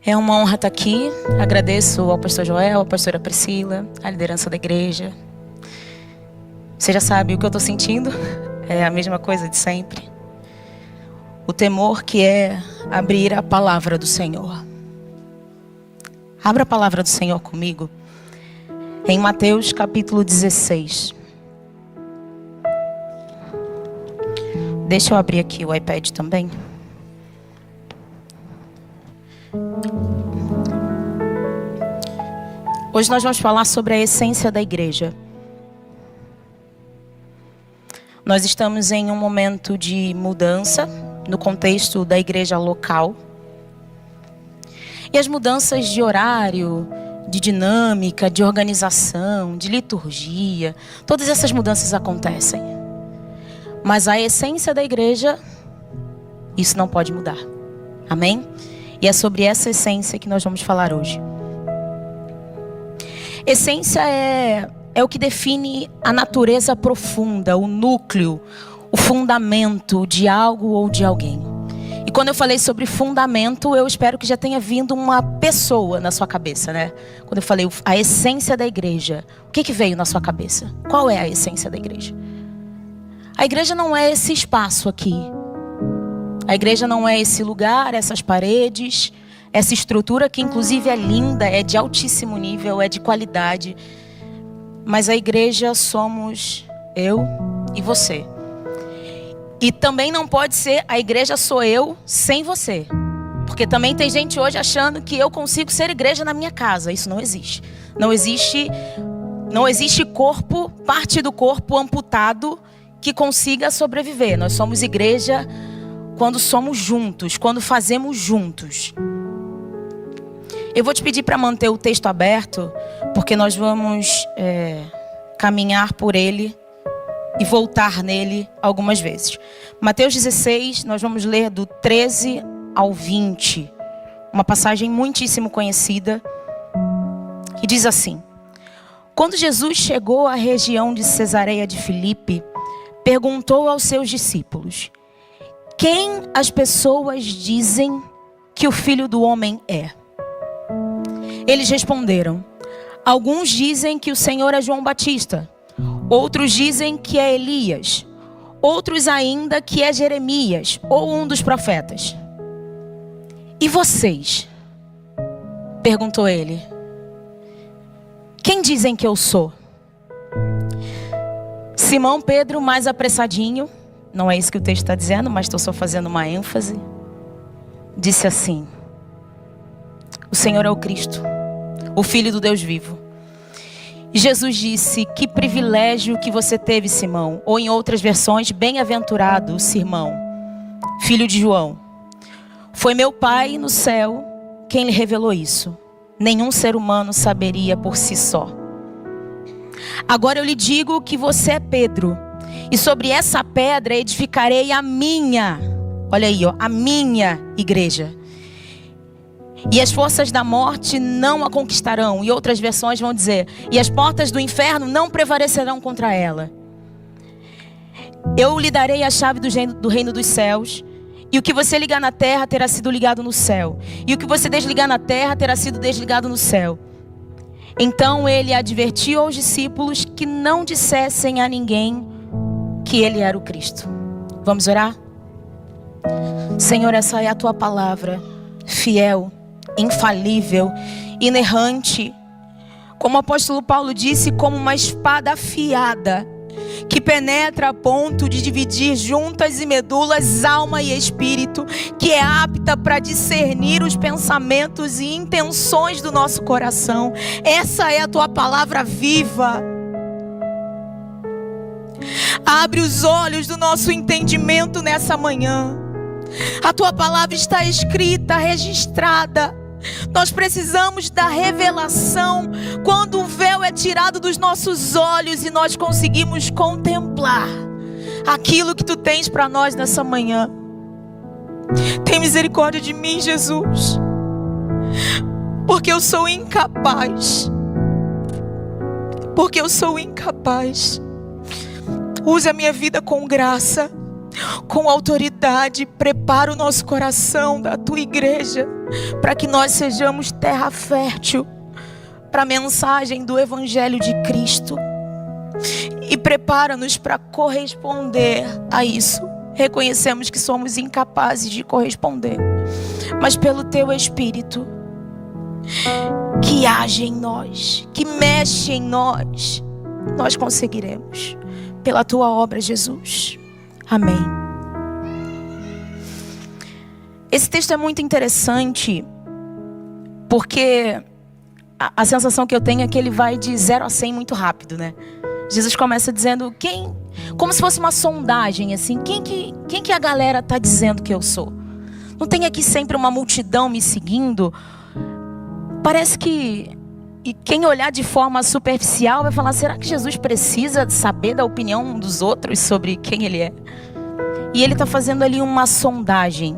É uma honra estar aqui. Agradeço ao pastor Joel, à pastora Priscila, à liderança da igreja. Você já sabe o que eu estou sentindo? É a mesma coisa de sempre. O temor que é abrir a palavra do Senhor. Abra a palavra do Senhor comigo. Em Mateus capítulo 16. Deixa eu abrir aqui o iPad também. Hoje nós vamos falar sobre a essência da igreja. Nós estamos em um momento de mudança no contexto da igreja local. E as mudanças de horário, de dinâmica, de organização, de liturgia, todas essas mudanças acontecem. Mas a essência da igreja, isso não pode mudar. Amém? E é sobre essa essência que nós vamos falar hoje. Essência é o que define a natureza profunda, o núcleo, o fundamento de algo ou de alguém. E quando eu falei sobre fundamento, eu espero que já tenha vindo uma pessoa na sua cabeça, né? Quando eu falei a essência da igreja, o que veio na sua cabeça? Qual é a essência da igreja? A igreja não é esse espaço aqui. A igreja não é esse lugar, essas paredes, essa estrutura que inclusive é linda, é de altíssimo nível, é de qualidade. Mas a igreja somos eu e você. E também não pode ser a igreja sou eu sem você. Porque também tem gente hoje achando que eu consigo ser igreja na minha casa. Isso não existe. Não existe corpo, parte do corpo amputado que consiga sobreviver. Nós somos igreja quando somos juntos, quando fazemos juntos. Eu vou te pedir para manter o texto aberto, porque nós vamos caminhar por ele e voltar nele algumas vezes. Mateus 16, nós vamos ler do 13 ao 20. Uma passagem muitíssimo conhecida, que diz assim: Quando Jesus chegou à região de Cesareia de Filipe, perguntou aos seus discípulos: Quem as pessoas dizem que o Filho do Homem é? Eles responderam: Alguns dizem que o Senhor é João Batista. Outros dizem que é Elias. Outros ainda que é Jeremias ou um dos profetas. E vocês? Perguntou ele. Quem dizem que eu sou? Simão Pedro, mais apressadinho, não é isso que o texto está dizendo, mas estou só fazendo uma ênfase, disse assim: O Senhor é o Cristo, o Filho do Deus vivo. E Jesus disse: Que privilégio que você teve, Simão. Ou em outras versões, bem-aventurado, Simão, filho de João. Foi meu Pai no céu quem lhe revelou isso. Nenhum ser humano saberia por si só. Agora eu lhe digo que você é Pedro. E sobre essa pedra edificarei a minha, olha aí, a minha igreja. E as forças da morte não a conquistarão. E outras versões vão dizer: e as portas do inferno não prevalecerão contra ela. Eu lhe darei a chave do reino dos céus. E o que você ligar na terra terá sido ligado no céu. E o que você desligar na terra terá sido desligado no céu. Então ele advertiu aos discípulos que não dissessem a ninguém que ele era o Cristo. Vamos orar? Senhor, essa é a tua palavra, fiel, infalível, inerrante, como o apóstolo Paulo disse, como uma espada afiada, que penetra a ponto de dividir juntas e medulas, alma e espírito, que é apta para discernir os pensamentos e intenções do nosso coração. Essa é a tua palavra viva. Abre os olhos do nosso entendimento nessa manhã. A tua palavra está escrita, registrada. Nós precisamos da revelação quando o véu é tirado dos nossos olhos e nós conseguimos contemplar aquilo que tu tens para nós nessa manhã. Tem misericórdia de mim, Jesus, porque eu sou incapaz. Use a minha vida com graça. com autoridade, prepara o nosso coração da tua igreja, para que nós sejamos terra fértil para a mensagem do Evangelho de Cristo. E prepara-nos para corresponder a isso. Reconhecemos que somos incapazes de corresponder, mas pelo teu Espírito, que age em nós, que mexe em nós, nós conseguiremos. Pela tua obra, Jesus. Amém. Esse texto é muito interessante, porque a sensação que eu tenho é que ele vai de 0 a 100 muito rápido, né? Jesus começa dizendo como se fosse uma sondagem, assim, quem que a galera está dizendo que eu sou? Não tem aqui sempre uma multidão me seguindo? Parece que quem olhar de forma superficial vai falar, será que Jesus precisa saber da opinião dos outros sobre quem ele é? E ele está fazendo ali uma sondagem.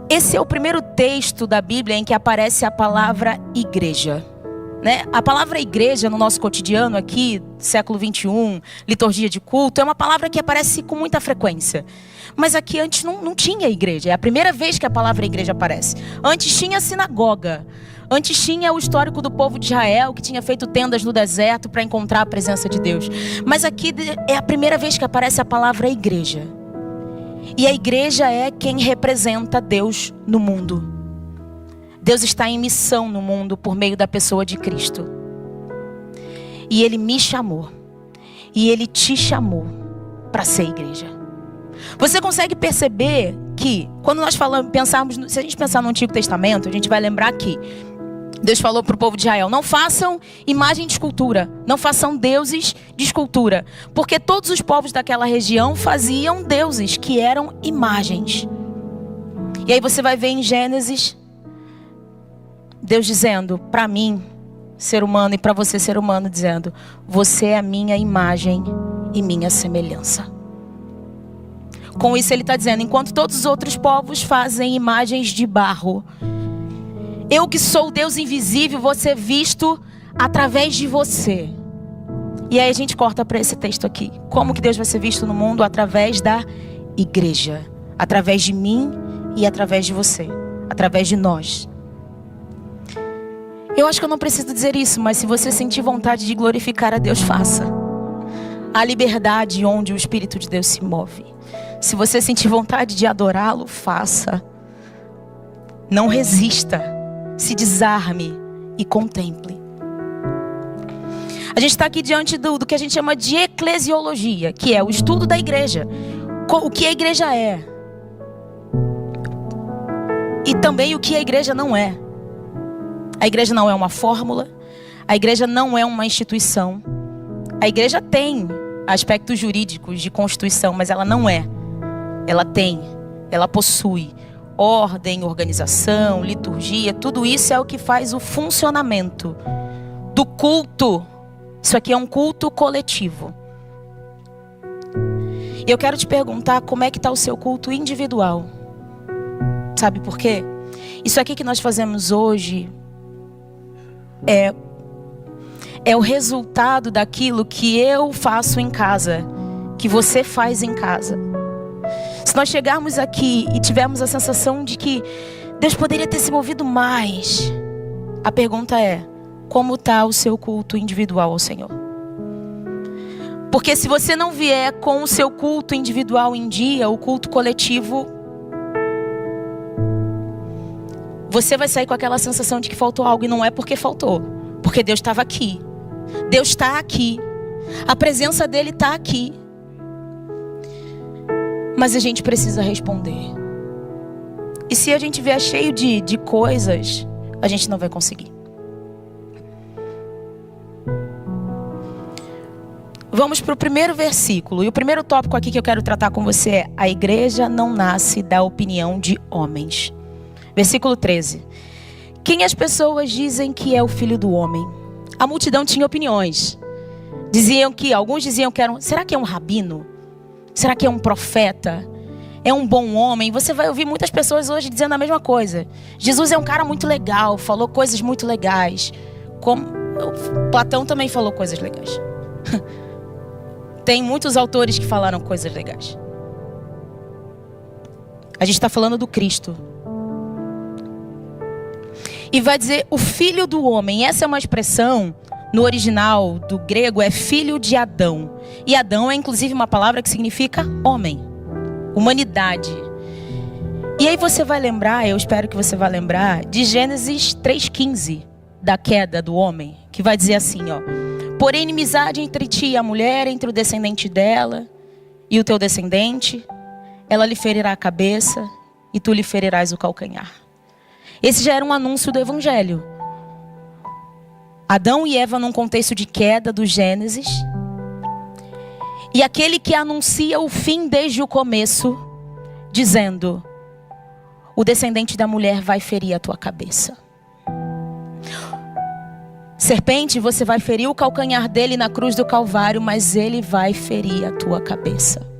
Esse é o primeiro texto da Bíblia em que aparece a palavra igreja, né? A palavra igreja no nosso cotidiano aqui, século 21, liturgia de culto, é uma palavra que aparece com muita frequência. Mas aqui antes não tinha igreja, é a primeira vez que a palavra igreja aparece. Antes tinha sinagoga, antes tinha o histórico do povo de Israel, que tinha feito tendas no deserto para encontrar a presença de Deus. Mas aqui é a primeira vez que aparece a palavra igreja. E a igreja é quem representa Deus no mundo. Deus está em missão no mundo por meio da pessoa de Cristo. E Ele me chamou. E Ele te chamou para ser igreja. Você consegue perceber que quando nós pensarmos, se a gente pensar no Antigo Testamento, a gente vai lembrar que Deus falou para o povo de Israel, não façam imagem de escultura, não façam deuses de escultura, porque todos os povos daquela região faziam deuses que eram imagens. E aí você vai ver em Gênesis, Deus dizendo, para mim, ser humano, e para você, ser humano, dizendo, você é a minha imagem e minha semelhança. Com isso ele está dizendo, enquanto todos os outros povos fazem imagens de barro, eu que sou o Deus invisível, vou ser visto através de você. E aí a gente corta para esse texto aqui. Como que Deus vai ser visto no mundo? Através da igreja. Através de mim e através de você. Através de nós. Eu acho que eu não preciso dizer isso, mas se você sentir vontade de glorificar a Deus, faça. Há liberdade onde o Espírito de Deus se move. Se você sentir vontade de adorá-lo, faça. Não resista. Se desarme e contemple. A gente está aqui diante do que a gente chama de eclesiologia, que é o estudo da igreja. O que a igreja é. E também o que a igreja não é. A igreja não é uma fórmula. A igreja não é uma instituição. A igreja tem aspectos jurídicos de constituição, mas ela não é. Ela possui ordem, organização, liturgia, tudo isso é o que faz o funcionamento do culto. Isso aqui é um culto coletivo. E eu quero te perguntar como é que está o seu culto individual. Sabe por quê? Isso aqui que nós fazemos hoje é o resultado daquilo que eu faço em casa, que você faz em casa. Se nós chegarmos aqui e tivermos a sensação de que Deus poderia ter se movido mais, a pergunta é, como está o seu culto individual ao Senhor? Porque se você não vier com o seu culto individual em dia, o culto coletivo, você vai sair com aquela sensação de que faltou algo, e não é porque faltou, porque Deus estava aqui. Deus está aqui. A presença dele está aqui. Mas a gente precisa responder. E se a gente vier cheio de coisas, a gente não vai conseguir. Vamos para o primeiro versículo. E o primeiro tópico aqui que eu quero tratar com você é: a igreja não nasce da opinião de homens. Versículo 13. Quem as pessoas dizem que é o filho do homem? A multidão tinha opiniões. Alguns diziam que será que é um rabino? Será que é um profeta? É um bom homem? Você vai ouvir muitas pessoas hoje dizendo a mesma coisa. Jesus é um cara muito legal, falou coisas muito legais. Platão também falou coisas legais. Tem muitos autores que falaram coisas legais. A gente está falando do Cristo. E vai dizer o filho do homem. Essa é uma expressão, no original do grego, é filho de Adão. E Adão é inclusive uma palavra que significa homem, humanidade. E aí você vai lembrar, eu espero que você vá lembrar, de Gênesis 3,15, da queda do homem, que vai dizer assim, ó: porém inimizade entre ti e a mulher, entre o descendente dela e o teu descendente, ela lhe ferirá a cabeça e tu lhe ferirás o calcanhar. Esse já era um anúncio do evangelho. Adão e Eva num contexto de queda do Gênesis. E aquele que anuncia o fim desde o começo, dizendo: o descendente da mulher vai ferir a tua cabeça. Serpente, você vai ferir o calcanhar dele na cruz do Calvário, mas ele vai ferir a tua cabeça.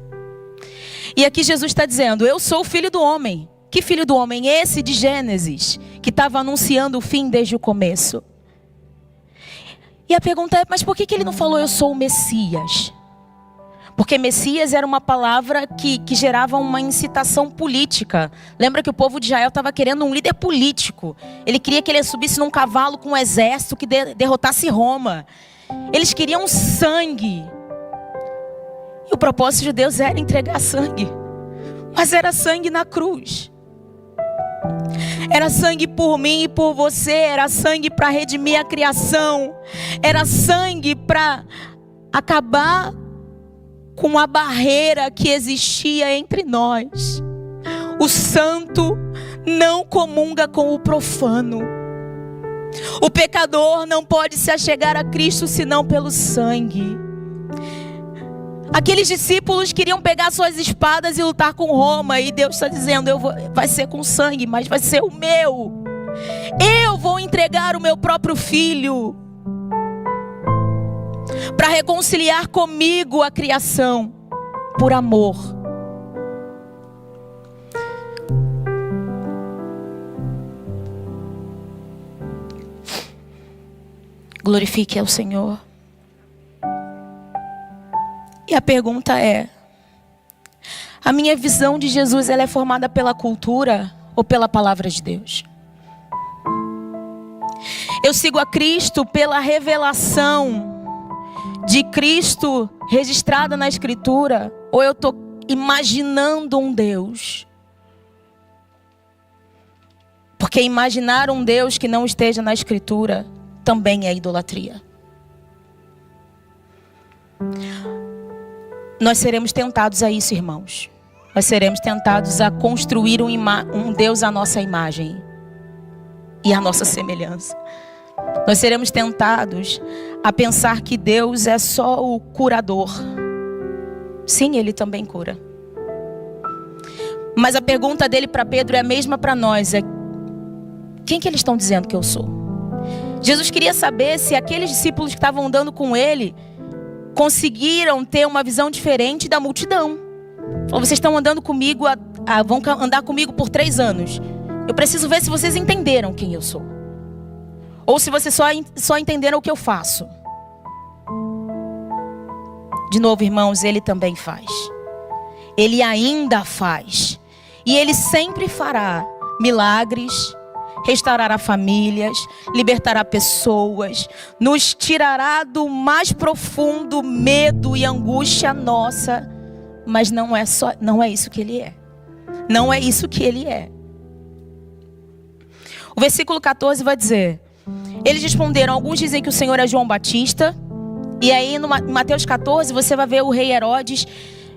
E aqui Jesus está dizendo: eu sou o filho do homem. Que filho do homem? Esse de Gênesis, que estava anunciando o fim desde o começo. E a pergunta é: mas por que ele não falou eu sou o Messias? Porque Messias era uma palavra que gerava uma incitação política. Lembra que o povo de Israel estava querendo um líder político. Ele queria que ele subisse num cavalo com um exército que derrotasse Roma. Eles queriam sangue. E o propósito de Deus era entregar sangue. Mas era sangue na cruz. Era sangue por mim e por você. Era sangue para redimir a criação. Era sangue para acabar com a barreira que existia entre nós. O santo não comunga com o profano. O pecador não pode se achegar a Cristo senão pelo sangue. Aqueles discípulos queriam pegar suas espadas e lutar com Roma. E Deus está dizendo: vai ser com sangue, mas vai ser o meu. Eu vou entregar o meu próprio filho para reconciliar comigo a criação, por amor. Glorifique ao Senhor. E a pergunta é: a minha visão de Jesus, ela é formada pela cultura ou pela palavra de Deus? Eu sigo a Cristo pela revelação de Cristo registrada na Escritura, ou eu estou imaginando um Deus? Porque imaginar um Deus que não esteja na Escritura também é idolatria. Nós seremos tentados a isso, irmãos. Nós seremos tentados a construir um Deus à nossa imagem e à nossa semelhança. Nós seremos tentados a pensar que Deus é só o curador. Sim, Ele também cura. Mas a pergunta dele para Pedro é a mesma para nós: quem que eles estão dizendo que eu sou? Jesus queria saber se aqueles discípulos que estavam andando com Ele conseguiram ter uma visão diferente da multidão. Vocês estão andando comigo, vão andar comigo por 3 anos. Eu preciso ver se vocês entenderam quem eu sou. Ou se vocês só entenderam o que eu faço. De novo, irmãos, Ele também faz. Ele ainda faz. E Ele sempre fará milagres, restaurará famílias, libertará pessoas, nos tirará do mais profundo medo e angústia nossa. Mas não é isso que Ele é. Não é isso que Ele é. O versículo 14 vai dizer: eles responderam, alguns dizem que o Senhor é João Batista. E aí no Mateus 14 você vai ver o rei Herodes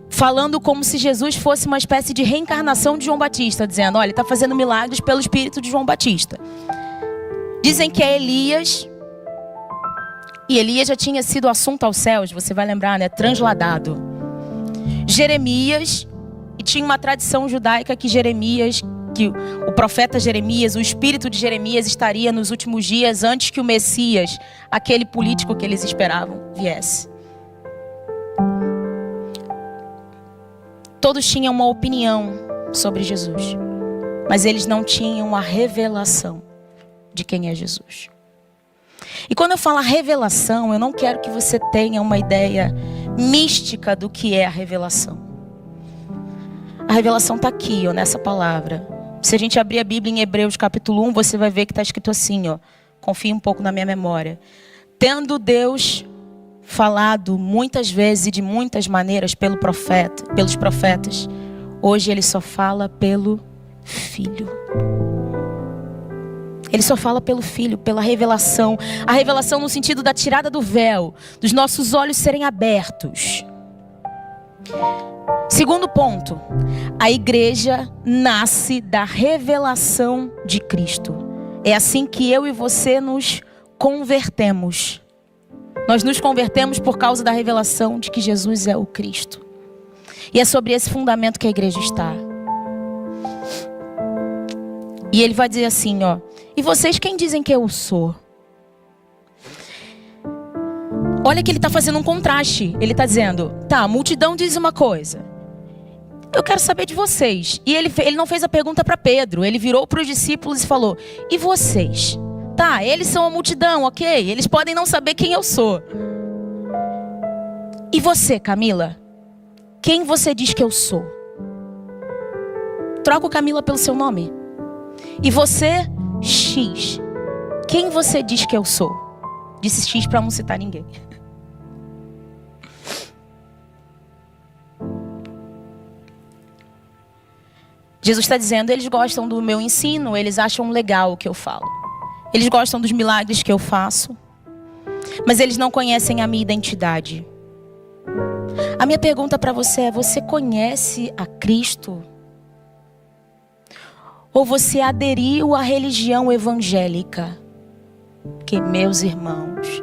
falando como se Jesus fosse uma espécie de reencarnação de João Batista, dizendo: olha, ele está fazendo milagres pelo espírito de João Batista. Dizem que é Elias. E Elias já tinha sido assunto aos céus, você vai lembrar, né? Transladado. Jeremias. E tinha uma tradição judaica que o profeta Jeremias, o espírito de Jeremias estaria nos últimos dias antes que o Messias, aquele político que eles esperavam, viesse. Todos tinham uma opinião sobre Jesus, mas eles não tinham a revelação de quem é Jesus. E quando eu falo revelação, eu não quero que você tenha uma ideia mística do que é a revelação. A revelação está aqui, ó, nessa palavra. Se a gente abrir a Bíblia em Hebreus capítulo 1, você vai ver que está escrito assim, ó. Confie um pouco na minha memória. Tendo Deus falado muitas vezes e de muitas maneiras pelos profetas, hoje Ele só fala pelo Filho. Ele só fala pelo Filho, pela revelação. A revelação no sentido da tirada do véu, dos nossos olhos serem abertos. Segundo ponto, a igreja nasce da revelação de Cristo. É assim que eu e você nos convertemos. Nós nos convertemos por causa da revelação de que Jesus é o Cristo. E é sobre esse fundamento que a igreja está. E ele vai dizer assim, ó. E vocês quem dizem que eu sou? Olha que ele está fazendo um contraste. Ele está dizendo, tá, a multidão diz uma coisa. Eu quero saber de vocês. E ele não fez a pergunta para Pedro. Ele virou para os discípulos e falou, e vocês? Tá, eles são a multidão, ok? Eles podem não saber quem eu sou. E você, Camila? Quem você diz que eu sou? Troca o Camila pelo seu nome. E você, X. Quem você diz que eu sou? Disse X para não citar ninguém. Jesus está dizendo, eles gostam do meu ensino, eles acham legal o que eu falo. Eles gostam dos milagres que eu faço, mas eles não conhecem a minha identidade. A minha pergunta para você é, você conhece a Cristo? Ou você aderiu à religião evangélica? Que meus irmãos,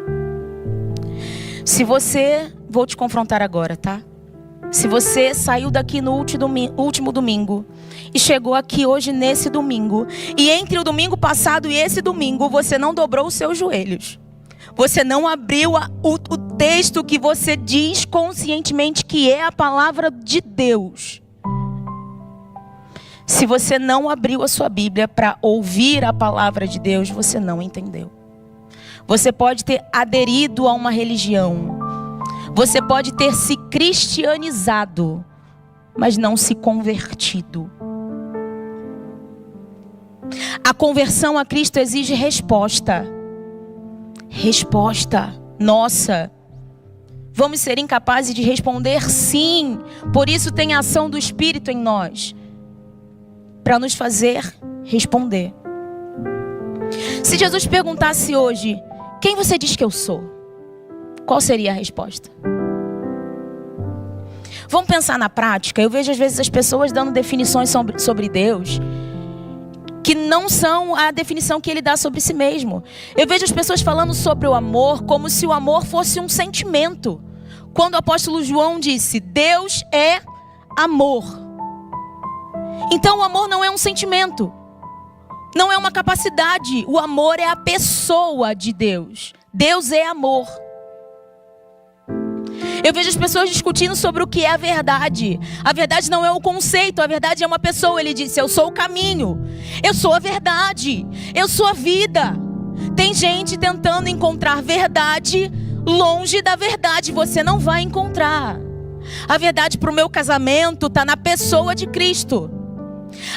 se você, vou te confrontar agora, tá? Se você saiu daqui no último domingo e chegou aqui hoje nesse domingo, e entre o domingo passado e esse domingo você não dobrou os seus joelhos, você não abriu o texto que você diz conscientemente que é a palavra de Deus. Se você não abriu a sua Bíblia para ouvir a palavra de Deus, você não entendeu. Você pode ter aderido a uma religião. Você pode ter se cristianizado, mas não se convertido. A conversão a Cristo exige resposta. Resposta nossa. Vamos ser incapazes de responder sim. Por isso tem a ação do Espírito em nós, para nos fazer responder. Se Jesus perguntasse hoje, quem você diz que eu sou? Qual seria a resposta? Vamos pensar na prática. Eu vejo às vezes as pessoas dando definições sobre Deus que não são a definição que Ele dá sobre si mesmo. Eu vejo as pessoas falando sobre o amor como se o amor fosse um sentimento. Quando o apóstolo João disse, Deus é amor. Então o amor não é um sentimento. Não é uma capacidade. O amor é a pessoa de Deus. Deus é amor. Eu vejo as pessoas discutindo sobre o que é a verdade. A verdade não é o conceito, a verdade é uma pessoa. Ele disse, eu sou o caminho, eu sou a verdade, eu sou a vida. Tem gente tentando encontrar verdade longe da verdade. Você não vai encontrar. A verdade para o meu casamento está na pessoa de Cristo.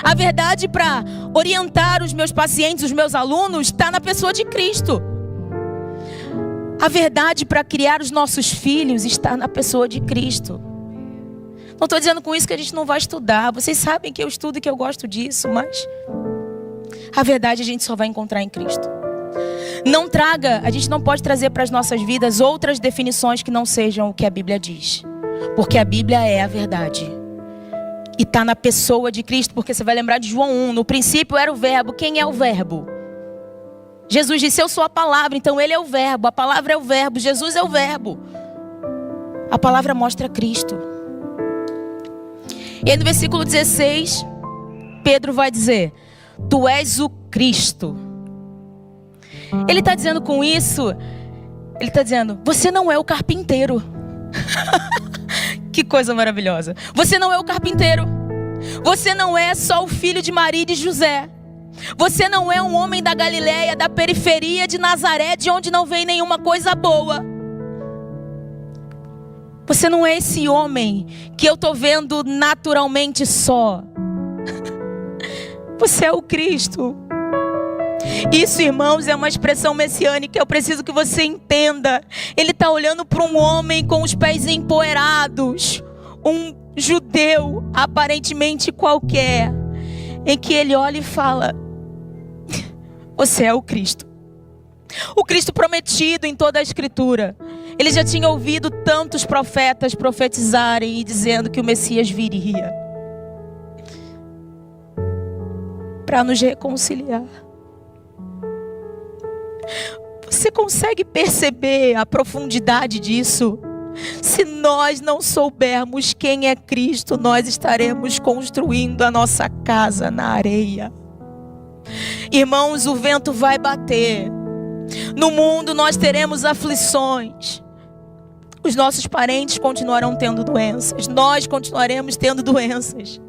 A verdade para orientar os meus pacientes, os meus alunos, está na pessoa de Cristo. A verdade para criar os nossos filhos está na pessoa de Cristo. Não estou dizendo com isso que a gente não vai estudar. Vocês sabem que eu estudo e que eu gosto disso, mas a verdade a gente só vai encontrar em Cristo. A gente não pode trazer para as nossas vidas outras definições que não sejam o que a Bíblia diz. Porque a Bíblia é a verdade. E está na pessoa de Cristo, porque você vai lembrar de João 1. No princípio era o verbo. Quem é o verbo? Jesus disse, eu sou a palavra, então Ele é o verbo. A palavra é o verbo, Jesus é o verbo. A palavra mostra Cristo. E aí no versículo 16, Pedro vai dizer, tu és o Cristo. Ele está dizendo com isso, ele está dizendo, você não é o carpinteiro. Que coisa maravilhosa. Você não é o carpinteiro. Você não é só o filho de Maria e de José. Você não é um homem da Galileia, da periferia de Nazaré, de onde não vem nenhuma coisa boa. Você não é esse homem que eu estou vendo naturalmente só. Você é o Cristo. Isso, irmãos, é uma expressão messiânica. Eu preciso que você entenda. Ele está olhando para um homem com os pés empoeirados, um judeu aparentemente qualquer, em que ele olha e fala: você é o Cristo. O Cristo prometido em toda a Escritura. Ele já tinha ouvido tantos profetas profetizarem e dizendo que o Messias viria para nos reconciliar. Você consegue perceber a profundidade disso? Se nós não soubermos quem é Cristo, nós estaremos construindo a nossa casa na areia. Irmãos, o vento vai bater. No mundo nós teremos aflições. Os nossos parentes continuarão tendo doenças. Nós continuaremos tendo doenças.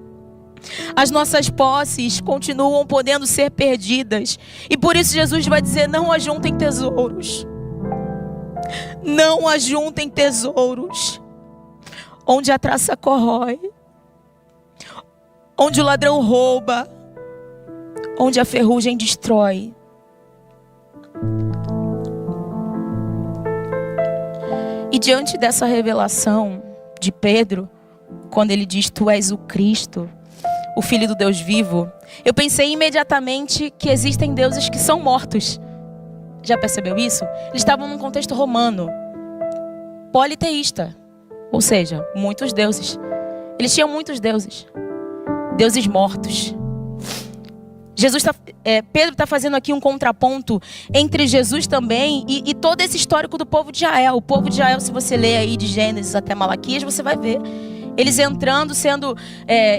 As nossas posses continuam podendo ser perdidas. E por isso Jesus vai dizer: não ajuntem tesouros. Não ajuntem tesouros onde a traça corrói, onde o ladrão rouba, onde a ferrugem destrói. E diante dessa revelação de Pedro, quando ele diz: tu és o Cristo, o Filho do Deus vivo, eu pensei imediatamente que existem deuses que são mortos. Já percebeu isso? Eles estavam num contexto romano, politeísta, ou seja, muitos deuses. Eles tinham muitos deuses, deuses mortos. Pedro está fazendo aqui um contraponto entre Jesus também e todo esse histórico do povo de Israel. O povo de Israel, se você ler aí de Gênesis até Malaquias, você vai ver eles entrando, sendo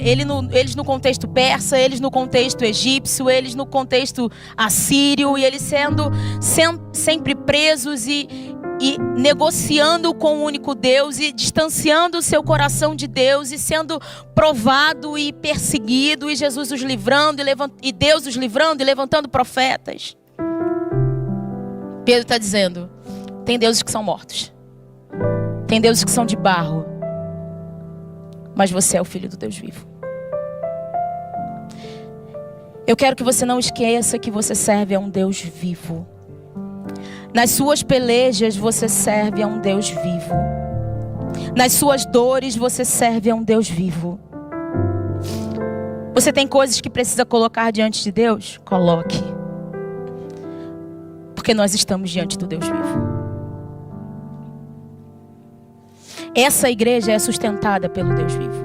eles no contexto persa, eles no contexto egípcio, eles no contexto assírio, e eles sendo sempre presos e negociando com o único Deus, e distanciando o seu coração de Deus, e sendo provado e perseguido, e Jesus os livrando, e Deus os livrando e levantando profetas. Pedro está dizendo: tem deuses que são mortos, tem deuses que são de barro, mas você é o Filho do Deus vivo. Eu quero que você não esqueça que você serve a um Deus vivo. Nas suas pelejas você serve a um Deus vivo. Nas suas dores você serve a um Deus vivo. Você tem coisas que precisa colocar diante de Deus? Coloque. Porque nós estamos diante do Deus vivo. Essa igreja é sustentada pelo Deus vivo.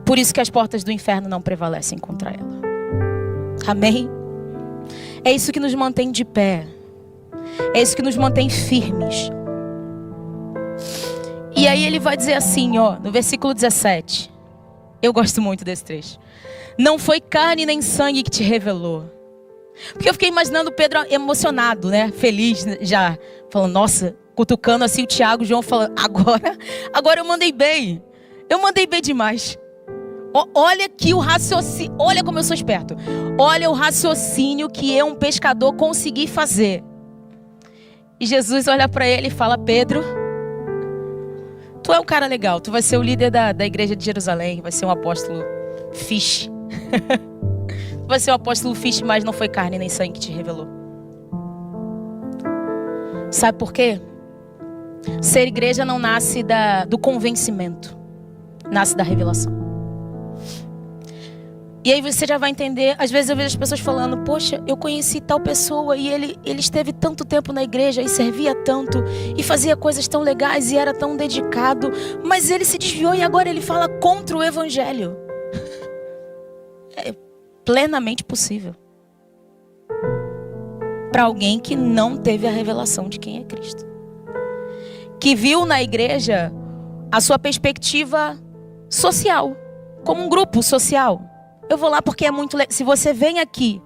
Por isso que as portas do inferno não prevalecem contra ela. Amém? É isso que nos mantém de pé. É isso que nos mantém firmes. E aí ele vai dizer assim, no versículo 17. Eu gosto muito desse trecho. Não foi carne nem sangue que te revelou. Porque eu fiquei imaginando Pedro emocionado, né? Feliz já. Falando, nossa, cutucando assim o Tiago, o João falando, agora eu mandei bem. Eu mandei bem demais. Olha aqui o raciocínio. Olha como eu sou esperto. Olha o raciocínio que eu, um pescador, consegui fazer. E Jesus olha para ele e fala: Pedro, tu é um cara legal. Tu vai ser o líder da igreja de Jerusalém. Vai ser um apóstolo fish. Tu vai ser um apóstolo fish, mas não foi carne nem sangue que te revelou. Sabe por quê? Ser igreja não nasce do convencimento. Nasce da revelação. E aí você já vai entender. Às vezes eu vejo as pessoas falando: poxa, eu conheci tal pessoa e ele esteve tanto tempo na igreja e servia tanto e fazia coisas tão legais e era tão dedicado, mas ele se desviou e agora ele fala contra o evangelho. É plenamente possível para alguém que não teve a revelação de quem é Cristo, que viu na igreja a sua perspectiva social, como um grupo social. Eu vou lá porque é muito legal. Se você vem aqui,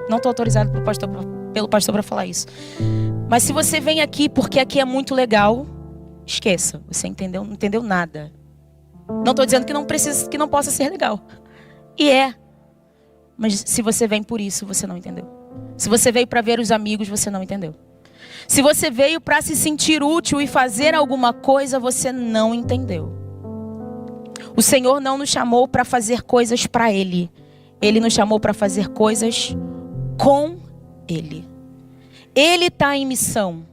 não estou autorizado pelo pastor para falar isso, mas se você vem aqui porque aqui é muito legal, esqueça, você não entendeu nada. Não estou dizendo que não possa ser legal. E mas se você vem por isso, você não entendeu. Se você veio para ver os amigos, você não entendeu. Se você veio para se sentir útil e fazer alguma coisa, você não entendeu. O Senhor não nos chamou para fazer coisas para Ele. Ele nos chamou para fazer coisas com Ele. Ele está em missão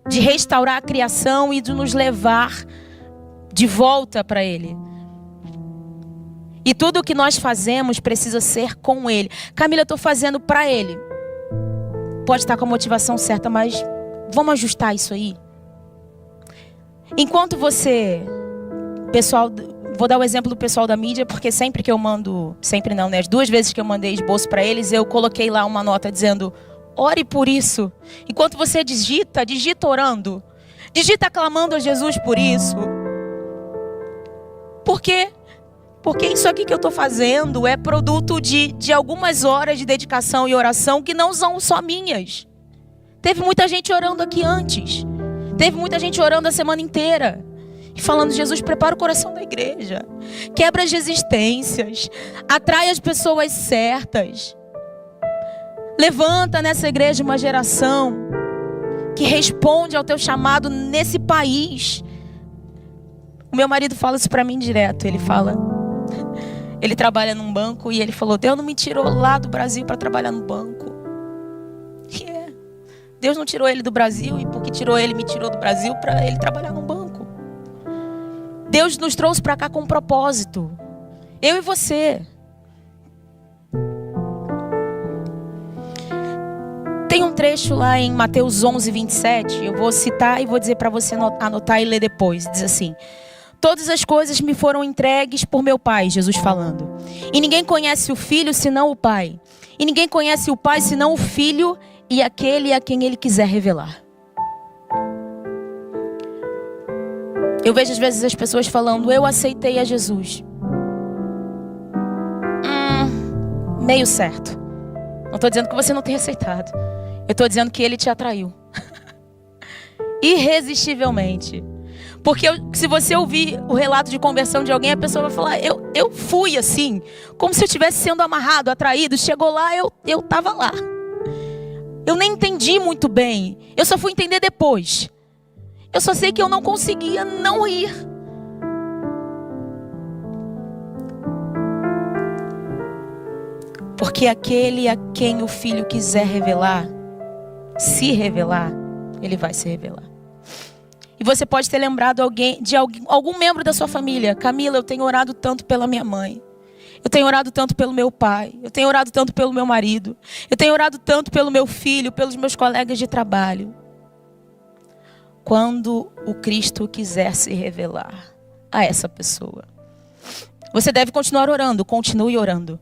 de restaurar a criação e de nos levar de volta para Ele. E tudo o que nós fazemos precisa ser com Ele. Camila, eu estou fazendo para Ele. Pode estar com a motivação certa, mas vamos ajustar isso aí. Enquanto você, pessoal, vou dar o exemplo do pessoal da mídia, porque sempre que eu mando, sempre não, né? As 2 vezes que eu mandei esboço para eles, eu coloquei lá uma nota dizendo: ore por isso. Enquanto você digita orando. Digita clamando a Jesus por isso. Por quê? Porque isso aqui que eu estou fazendo é produto de algumas horas de dedicação e oração que não são só minhas. Teve muita gente orando aqui antes. Teve muita gente orando a semana inteira. E falando: Jesus, prepara o coração da igreja. Quebra as resistências. Atrai as pessoas certas. Levanta nessa igreja uma geração que responde ao teu chamado nesse país. O meu marido fala isso para mim direto. Ele fala... Ele trabalha num banco e ele falou: Deus não me tirou lá do Brasil para trabalhar no banco. Deus não tirou ele do Brasil, e porque tirou ele, me tirou do Brasil para ele trabalhar num banco. Deus nos trouxe para cá com um propósito. Eu e você. Tem um trecho lá em Mateus 11, 27. Eu vou citar e vou dizer para você anotar e ler depois. Diz assim: todas as coisas me foram entregues por meu Pai, Jesus falando. E ninguém conhece o Filho senão o Pai. E ninguém conhece o Pai senão o Filho e aquele a quem Ele quiser revelar. Eu vejo às vezes as pessoas falando: eu aceitei a Jesus. Meio certo. Não estou dizendo que você não tenha aceitado. Eu estou dizendo que Ele te atraiu. Irresistivelmente. Porque se você ouvir o relato de conversão de alguém, a pessoa vai falar: eu fui assim, como se eu estivesse sendo amarrado, atraído. Chegou lá, eu estava lá. Eu nem entendi muito bem. Eu só fui entender depois. Eu só sei que eu não conseguia não ir. Porque aquele a quem o Filho quiser revelar, se revelar, Ele vai se revelar. E você pode ter lembrado algum membro da sua família. Camila, eu tenho orado tanto pela minha mãe. Eu tenho orado tanto pelo meu pai. Eu tenho orado tanto pelo meu marido. Eu tenho orado tanto pelo meu filho, pelos meus colegas de trabalho. Quando o Cristo quiser se revelar a essa pessoa, você deve continuar orando, continue orando.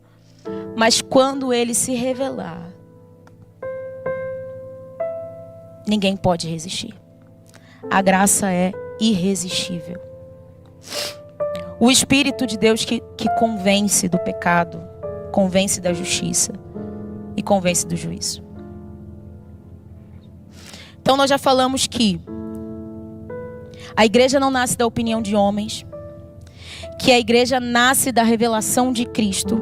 Mas quando Ele se revelar, ninguém pode resistir. A graça é irresistível. O Espírito de Deus que convence do pecado, convence da justiça e convence do juízo. Então nós já falamos que a igreja não nasce da opinião de homens, que a igreja nasce da revelação de Cristo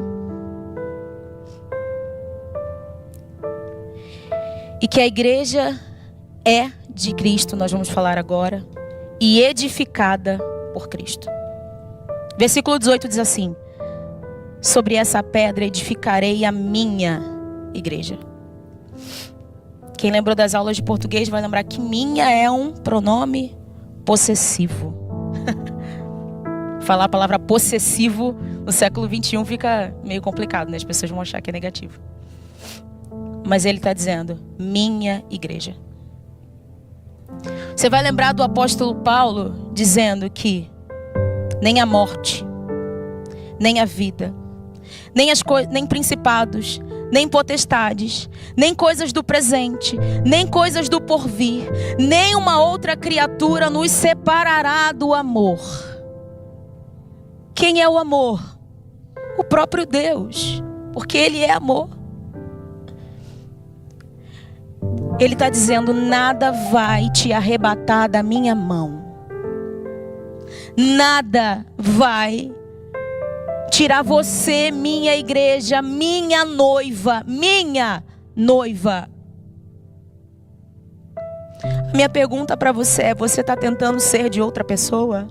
e que a igreja é de Cristo, nós vamos falar agora, e edificada por Cristo. Versículo 18 diz assim: sobre essa pedra edificarei a minha igreja. Quem lembrou das aulas de português vai lembrar que minha é um pronome possessivo. Falar a palavra possessivo no século 21 fica meio complicado, né? As pessoas vão achar que é negativo. Mas ele está dizendo: minha igreja. Você vai lembrar do apóstolo Paulo dizendo que nem a morte, nem a vida, nem principados, nem potestades, nem coisas do presente, nem coisas do porvir, nem uma outra criatura nos separará do amor. Quem é o amor? O próprio Deus, porque Ele é amor. Ele está dizendo: nada vai te arrebatar da minha mão. Nada vai tirar você, minha igreja, minha noiva, Minha pergunta para você é: você está tentando ser de outra pessoa?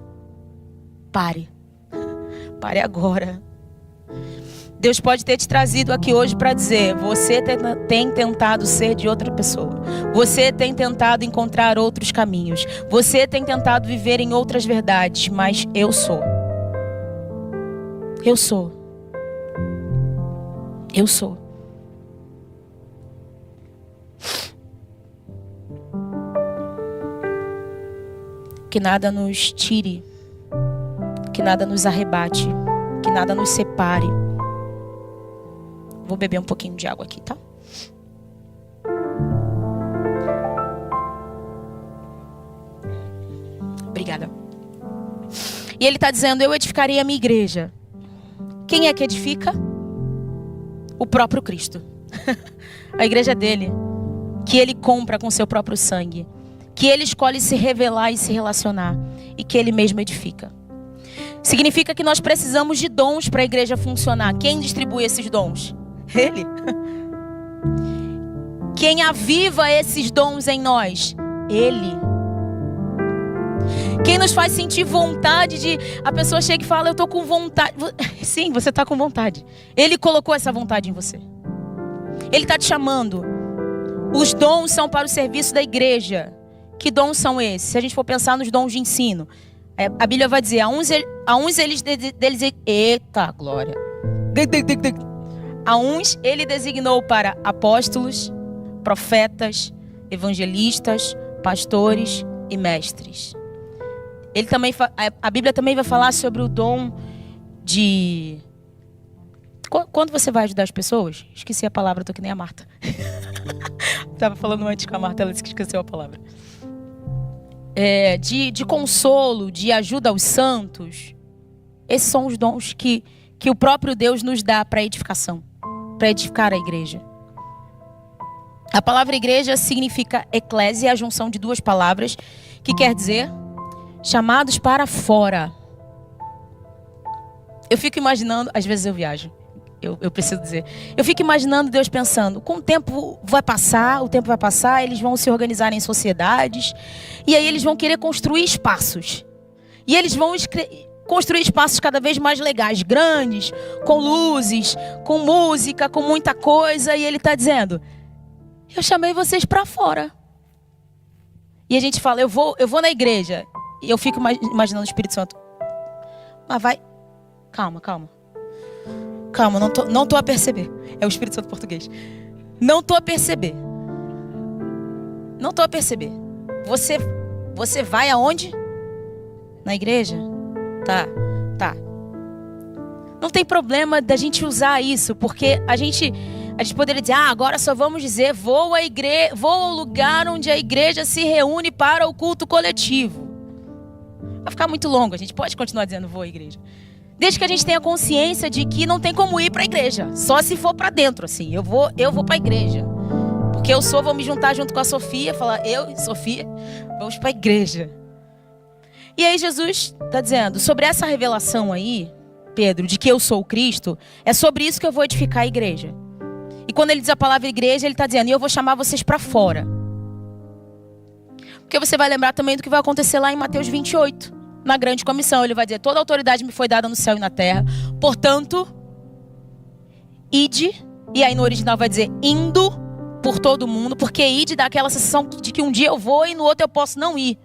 Pare. Pare agora. Deus pode ter te trazido aqui hoje para dizer: você tem tentado ser de outra pessoa. Você tem tentado encontrar outros caminhos. Você tem tentado viver em outras verdades. Mas eu sou. Eu sou. Eu sou. Que nada nos tire. Que nada nos arrebate. Que nada nos separe. Vou beber um pouquinho de água aqui, tá? Obrigada. E ele está dizendo: eu edificarei a minha igreja. Quem é que edifica? O próprio Cristo. A igreja dele, que ele compra com seu próprio sangue, que ele escolhe se revelar e se relacionar, e que ele mesmo edifica. Significa que nós precisamos de dons para a igreja funcionar. Quem distribui esses dons? Ele. Quem aviva esses dons em nós? Ele. Quem nos faz sentir vontade de... A pessoa chega e fala: eu estou com vontade. Sim, você está com vontade. Ele colocou essa vontade em você. Ele está te chamando. Os dons são para o serviço da igreja. Que dons são esses? Se a gente for pensar nos dons de ensino, a Bíblia vai dizer: a uns eles eita, glória. A uns ele designou para apóstolos, profetas, evangelistas, pastores e mestres. Ele também, a Bíblia também vai falar sobre o dom de... Quando você vai ajudar as pessoas? Esqueci a palavra, tô que nem a Marta. Estava falando antes com a Marta, ela disse que esqueceu a palavra. De consolo, de ajuda aos santos. Esses são os dons que o próprio Deus nos dá para edificação, para edificar a igreja. A palavra igreja significa eclésia, a junção de duas palavras, que quer dizer chamados para fora. Eu fico imaginando, às vezes eu viajo, eu preciso dizer, eu fico imaginando Deus pensando: com o tempo vai passar, eles vão se organizar em sociedades, e aí eles vão querer construir espaços, e eles vão construir espaços cada vez mais legais, grandes, com luzes, com música, com muita coisa, e ele está dizendo: eu chamei vocês para fora. E a gente fala: eu vou na igreja. E eu fico imaginando o Espírito Santo: mas vai, calma, não tô a perceber. É o Espírito Santo português. Não tô a perceber. Você vai aonde? Na igreja? Tá. Não tem problema da gente usar isso, porque a gente poderia dizer: agora só vamos dizer, vou ao lugar onde a igreja se reúne para o culto coletivo. Vai ficar muito longo, a gente pode continuar dizendo vou à igreja. Desde que a gente tenha consciência de que não tem como ir para a igreja, só se for para dentro, assim. Eu vou para a igreja. Porque vou me juntar junto com a Sofia, falar: eu e Sofia vamos para a igreja. E aí Jesus está dizendo, sobre essa revelação aí, Pedro, de que eu sou o Cristo, é sobre isso que eu vou edificar a igreja. E quando ele diz a palavra igreja, ele está dizendo: e eu vou chamar vocês para fora. Porque você vai lembrar também do que vai acontecer lá em Mateus 28. Na grande comissão, ele vai dizer: toda a autoridade me foi dada no céu e na terra. Portanto, ide. E aí no original vai dizer indo por todo mundo. Porque ide dá aquela sensação de que um dia eu vou e no outro eu posso não ir.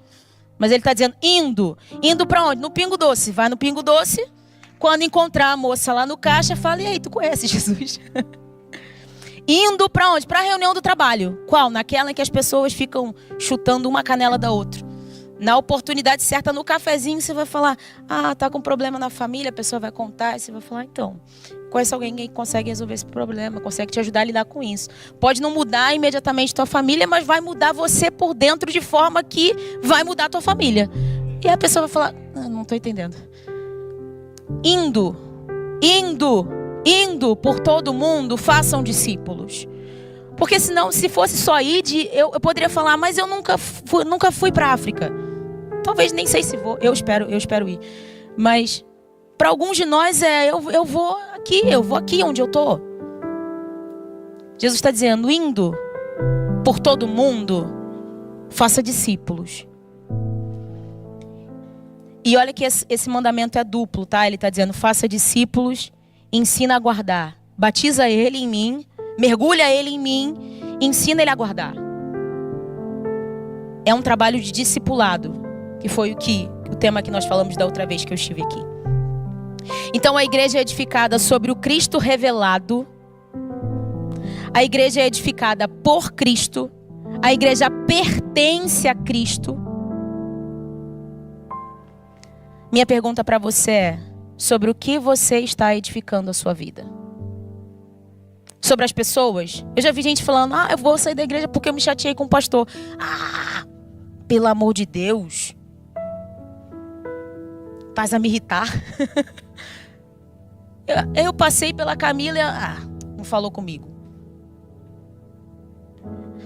Mas ele está dizendo indo. Indo para onde? No Pingo Doce. Vai no Pingo Doce. Quando encontrar a moça lá no caixa, fala: e aí, tu conhece Jesus? Indo para onde? Para a reunião do trabalho. Qual? Naquela em que as pessoas ficam chutando uma canela da outra. Na oportunidade certa, no cafezinho, você vai falar: tá com problema na família. A pessoa vai contar e você vai falar: então, conhece alguém que consegue resolver esse problema, consegue te ajudar a lidar com isso. Pode não mudar imediatamente tua família, mas vai mudar você por dentro de forma que vai mudar a tua família. E a pessoa vai falar: não estou entendendo. Indo por todo mundo, façam discípulos. Porque senão, se fosse só ide, eu poderia falar: mas eu nunca fui para a África. Talvez nem sei se vou, eu espero ir. Mas para alguns de nós eu vou aqui onde eu tô. Jesus está dizendo: indo por todo mundo, Faça discípulos. E olha que esse mandamento é duplo, tá? Ele está dizendo, faça discípulos, ensina a guardar. Batiza ele em mim, mergulha ele em mim, ensina ele a guardar. É um trabalho de discipulado, que foi o tema que nós falamos da outra vez que eu estive aqui. Então a igreja é edificada sobre o Cristo revelado. A igreja é edificada por Cristo. A igreja pertence a Cristo. Minha pergunta para você é: sobre o que você está edificando a sua vida? Sobre as pessoas? Eu já vi gente falando, eu vou sair da igreja porque eu me chateei com o pastor. Pelo amor de Deus. Faz a me irritar. eu passei pela Camila e não falou comigo.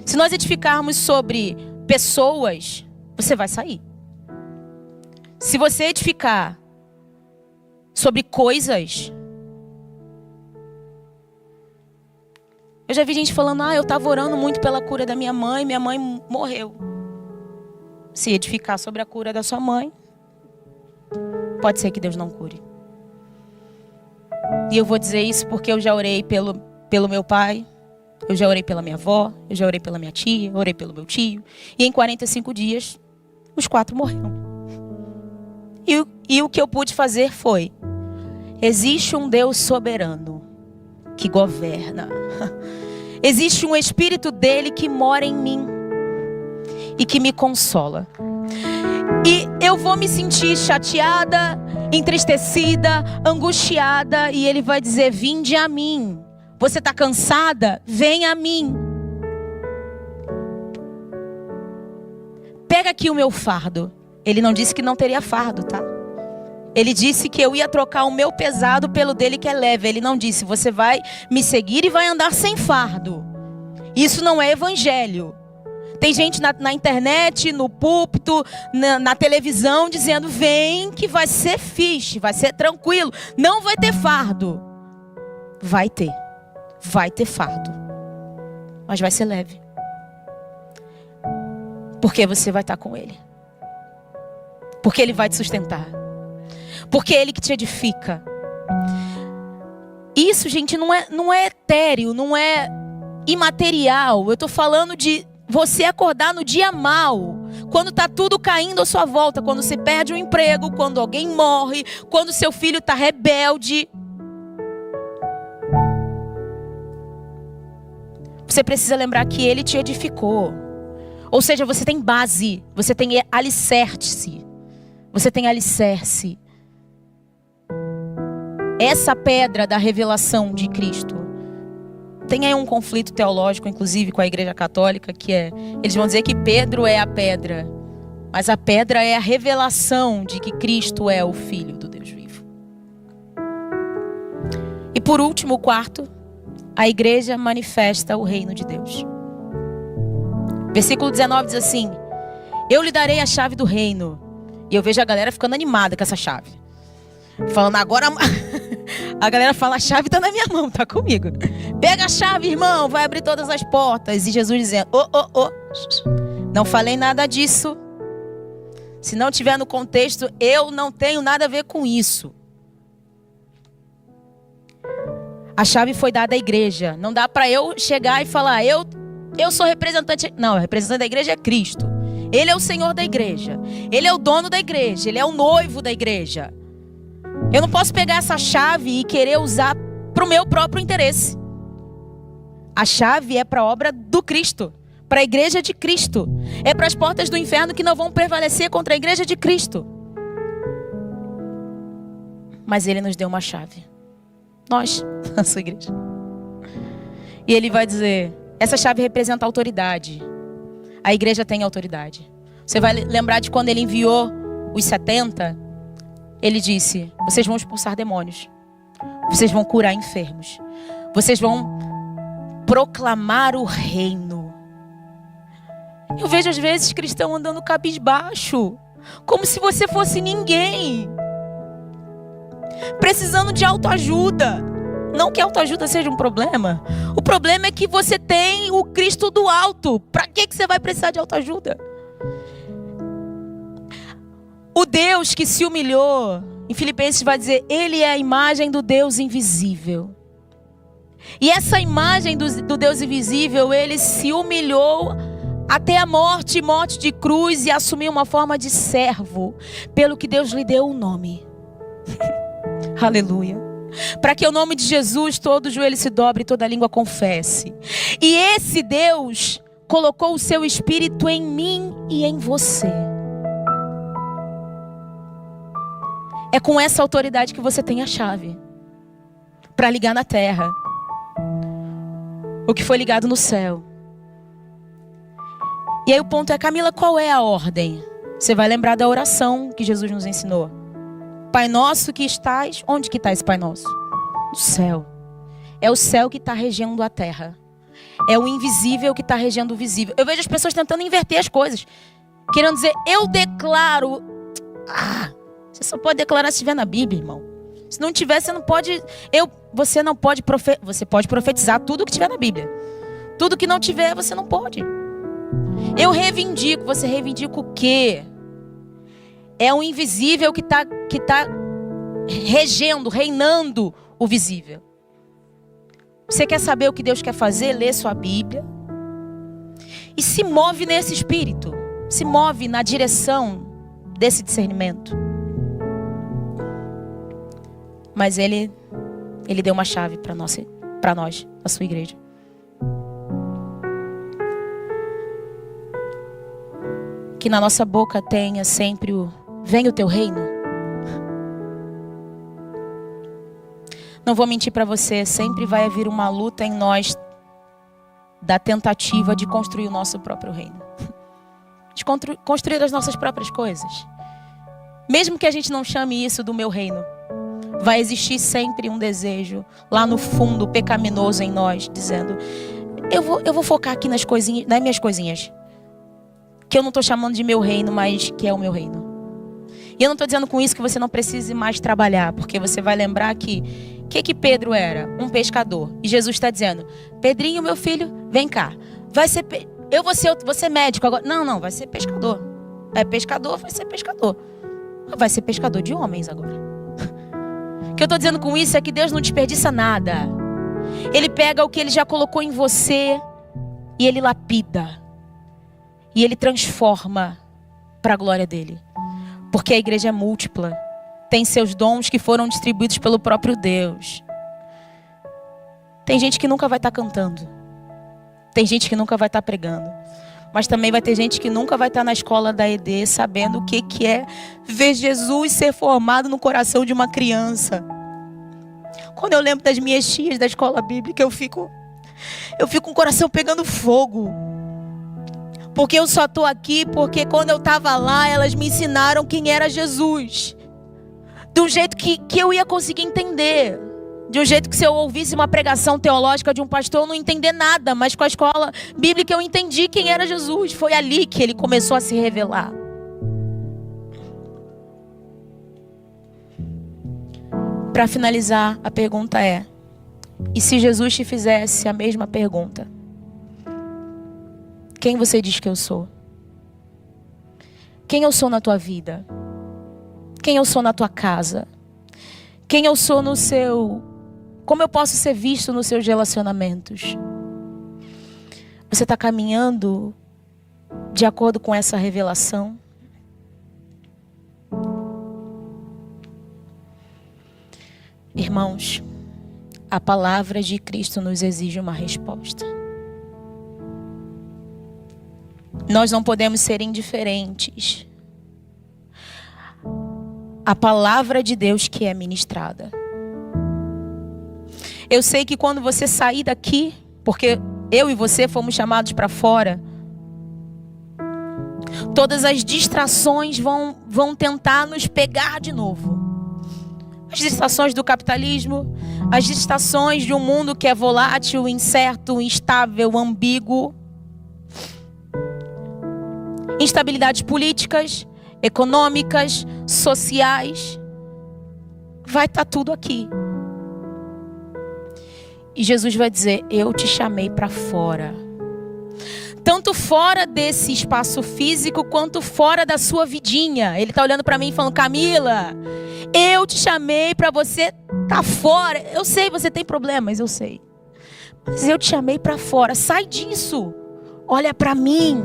Se nós edificarmos sobre pessoas, você vai sair. Se você edificar sobre coisas... Eu já vi gente falando, eu estava orando muito pela cura da minha mãe morreu. Se edificar sobre a cura da sua mãe, pode ser que Deus não cure. E eu vou dizer isso porque eu já orei pelo meu pai, eu já orei pela minha avó, eu já orei pela minha tia, orei pelo meu tio. E em 45 dias, os 4 morreram. E o que eu pude fazer foi, existe um Deus soberano que governa. Existe um Espírito dele que mora em mim e que me consola. E eu vou me sentir chateada, entristecida, angustiada, e ele vai dizer, vinde a mim. Você está cansada? Vem a mim. Pega aqui o meu fardo. Ele não disse que não teria fardo, tá? Ele disse que eu ia trocar o meu pesado pelo dele que é leve. Ele não disse, você vai me seguir e vai andar sem fardo. Isso não é evangelho. Tem gente na internet, no púlpito, na televisão, dizendo, vem que vai ser fixe, vai ser tranquilo. Não vai ter fardo. Vai ter fardo. Mas vai ser leve. Porque você vai estar com ele. Porque ele vai te sustentar. Porque é ele que te edifica. Isso, gente, não é etéreo, não é imaterial. Eu estou falando de você acordar no dia mau. Quando está tudo caindo à sua volta. Quando você perde um emprego. Quando alguém morre. Quando seu filho está rebelde. Você precisa lembrar que ele te edificou. Ou seja, você tem base. Você tem alicerce. Você tem alicerce. Essa pedra da revelação de Cristo. Tem aí um conflito teológico, inclusive, com a Igreja Católica, que é... Eles vão dizer que Pedro é a pedra. Mas a pedra é a revelação de que Cristo é o Filho do Deus vivo. E por último, o quarto, a igreja manifesta o reino de Deus. Versículo 19 diz assim: eu lhe darei a chave do reino. E eu vejo a galera ficando animada com essa chave. Falando, agora... A galera fala, a chave está na minha mão, está comigo. Pega a chave, irmão, vai abrir todas as portas. E Jesus dizendo, não falei nada disso. Se não tiver no contexto, eu não tenho nada a ver com isso. A chave foi dada à igreja. Não dá para eu chegar e falar, eu sou representante. Não, o representante da igreja é Cristo. Ele é o Senhor da igreja. Ele é o dono da igreja. Ele é o noivo da igreja. Eu não posso pegar essa chave e querer usar para o meu próprio interesse. A chave é para a obra do Cristo. Para a igreja de Cristo. É para as portas do inferno que não vão prevalecer contra a igreja de Cristo. Mas ele nos deu uma chave. Nós, a sua igreja. E ele vai dizer, essa chave representa a autoridade. A igreja tem autoridade. Você vai lembrar de quando ele enviou os 70. Ele disse, vocês vão expulsar demônios. Vocês vão curar enfermos. Vocês vão proclamar o reino. Eu vejo às vezes cristão andando cabisbaixo. Como se você fosse ninguém. Precisando de autoajuda. Não que autoajuda seja um problema. O problema é que você tem o Cristo do alto. Para que você vai precisar de autoajuda? O Deus que se humilhou, em Filipenses vai dizer, ele é a imagem do Deus invisível. E essa imagem do Deus invisível, ele se humilhou até a morte de cruz, e assumiu uma forma de servo, pelo que Deus lhe deu o nome. Aleluia. Para que o nome de Jesus todo joelho se dobre e toda língua confesse. E esse Deus colocou o seu Espírito em mim e em você. É com essa autoridade que você tem a chave para ligar na terra o que foi ligado no céu. E aí o ponto é, Camila, qual é a ordem? Você vai lembrar da oração que Jesus nos ensinou. Pai nosso que estás, onde que está esse Pai nosso? No céu. É o céu que está regendo a terra. É o invisível que está regendo o visível. Eu vejo as pessoas tentando inverter as coisas, querendo dizer, eu declaro. Você só pode declarar se estiver na Bíblia, irmão. Se não tiver, você não pode. Você não pode Você pode profetizar tudo que tiver na Bíblia. Tudo que não tiver, você não pode. Eu reivindico. Você reivindica o quê? É o invisível que tá regendo, reinando o visível. Você quer saber o que Deus quer fazer? Lê sua Bíblia e se move nesse espírito. Se move na direção desse discernimento. Mas Ele deu uma chave para nós, a sua igreja. Que na nossa boca tenha sempre venha o teu reino. Não vou mentir para você, sempre vai haver uma luta em nós da tentativa de construir o nosso próprio reino. De construir as nossas próprias coisas. Mesmo que a gente não chame isso do meu reino, vai existir sempre um desejo lá no fundo pecaminoso em nós, dizendo, eu vou focar aqui nas minhas coisinhas, que eu não estou chamando de meu reino, mas que é o meu reino. E eu não estou dizendo com isso que você não precise mais trabalhar, porque você vai lembrar que Pedro era? Um pescador. E Jesus está dizendo, Pedrinho, meu filho, vem cá. Eu vou ser médico agora. Não, vai ser pescador. É pescador, vai ser pescador. Vai ser pescador de homens agora. O que eu estou dizendo com isso é que Deus não desperdiça nada. Ele pega o que Ele já colocou em você e Ele lapida. E Ele transforma para a glória dEle. Porque a igreja é múltipla. Tem seus dons que foram distribuídos pelo próprio Deus. Tem gente que nunca vai estar cantando. Tem gente que nunca vai estar pregando. Mas também vai ter gente que nunca vai estar na escola da ED sabendo o que é ver Jesus ser formado no coração de uma criança. Quando eu lembro das minhas tias da escola bíblica, eu fico com o coração pegando fogo. Porque eu só estou aqui porque quando eu estava lá, elas me ensinaram quem era Jesus. De um jeito que eu ia conseguir entender. De um jeito que se eu ouvisse uma pregação teológica de um pastor, eu não ia entender nada. Mas com a escola bíblica eu entendi quem era Jesus. Foi ali que Ele começou a se revelar. Para finalizar, a pergunta é: e se Jesus te fizesse a mesma pergunta? Quem você diz que eu sou? Quem eu sou na tua vida? Quem eu sou na tua casa? Quem eu sou no seu... Como eu posso ser visto nos seus relacionamentos? Você está caminhando de acordo com essa revelação? Irmãos, a palavra de Cristo nos exige uma resposta. Nós não podemos ser indiferentes à palavra de Deus que é ministrada. Eu sei que quando você sair daqui, porque eu e você fomos chamados para fora, todas as distrações vão tentar nos pegar de novo. As distrações do capitalismo, as distrações de um mundo que é volátil, incerto, instável, ambíguo. Instabilidades políticas, econômicas, sociais. Vai estar tudo aqui. E Jesus vai dizer: eu te chamei para fora. tanto fora desse espaço físico, quanto fora da sua vidinha. Ele está olhando para mim e falando: Camila, eu te chamei para você estar fora. Eu sei, você tem problemas, eu sei. Mas eu te chamei para fora. Sai disso. Olha para mim.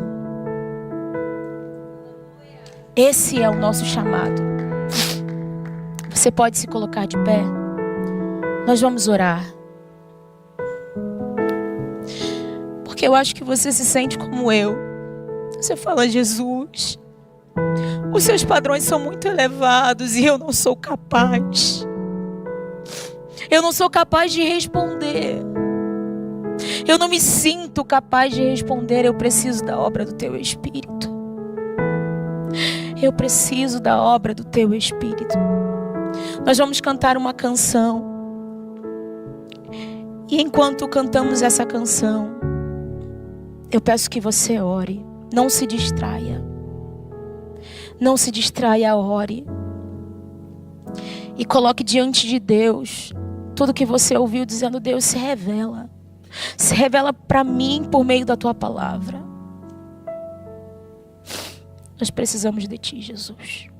Esse é o nosso chamado. Você pode se colocar de pé? Nós vamos orar. Porque eu acho que você se sente como eu. Você fala: Jesus, os seus padrões são muito elevados e eu não sou capaz. Eu não sou capaz de responder. Eu não me sinto capaz de responder. Eu preciso da obra do Teu Espírito. Eu preciso da obra do Teu Espírito. Nós vamos cantar uma canção. E enquanto cantamos essa canção, eu peço que você ore. Não se distraia. Não se distraia, ore. E coloque diante de Deus tudo que você ouviu, dizendo: Deus, se revela. Se revela para mim por meio da Tua palavra. Nós precisamos de Ti, Jesus.